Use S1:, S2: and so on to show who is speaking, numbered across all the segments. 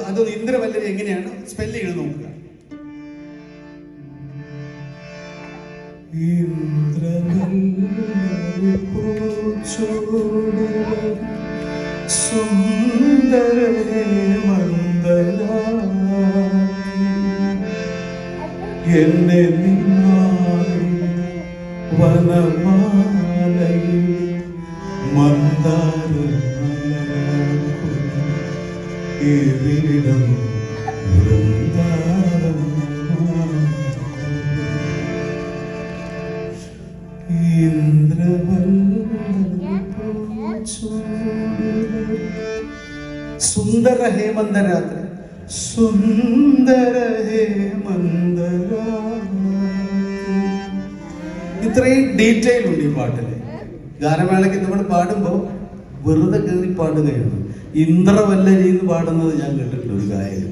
S1: അത് ഇന്ദ്രവല്ലരി എങ്ങനെയാണ് സ്പെല്ല് ചെയ്ത് നോക്കുക.
S2: എന്നെ വനമാലയിൽ മന്ദാര എവിടം
S1: സുന്ദര ഹേമന്തരാത്രി, സുന്ദര ഹേമന്തരാത്രി. ഇത്രയും ഡീറ്റെയിൽ ഉണ്ട് ഈ പാട്ടില്. ഗാനമേളയ്ക്ക് നമ്മൾ പാടുമ്പോൾ വെറുതെ കയറി പാടുകയാണ്. ഇന്ദ്രവല്ലരി എന്ന് പാടുന്നത് ഞാൻ കേട്ടിട്ടുണ്ട് ഒരു ഗായകൻ.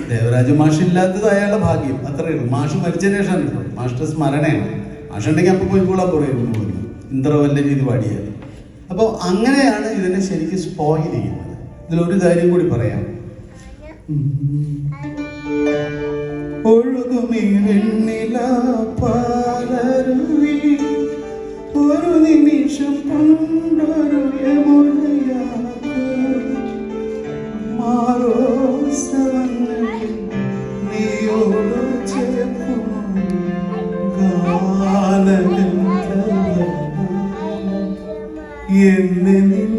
S1: ദേവരാജ മാഷില്ലാത്തത് അയാളുടെ ഭാഗ്യം, അത്രയേ ഉള്ളൂ. മാഷ് മരിച്ചതിന് ശേഷമാണ് കേട്ടോ, മാഷിന്റെ സ്മരണയാണ്. മാഷുണ്ടെങ്കിൽ അപ്പോൾ പോയിക്കോളാൻ പറയുന്നു പറഞ്ഞു ഇന്ദ്രവല്ലരി എന്ന് പാടിയാൽ. അപ്പോൾ അങ്ങനെയാണ് ഇതിനെ ശരിക്കും സ്പോയിൽ ചെയ്യുന്നത്. ഇതിലൊരു കാര്യം കൂടി പറയാം. ഒഴുകുമീ വെണ്ണിലാപ്പാലരുവി ഒരു നിമിഷം കൊണ്ടൊരു യമുനയാക്ക് മാറോത്സവങ്ങളിൽ നീയോട് ചേർക്കുന്നു ഗാനഗന്ധർവ്വം എന്നെ നിൻ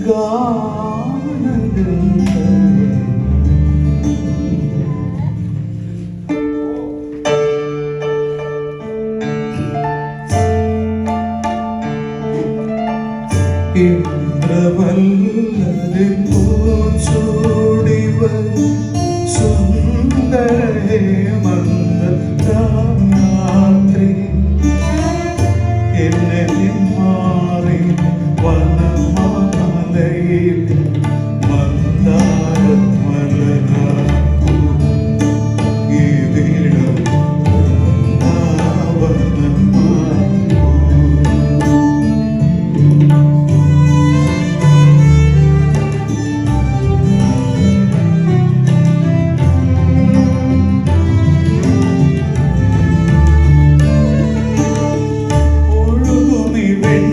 S1: ഗാനഗന്ധർവ്വം.
S2: ഇന്ദ്രവല്ലരി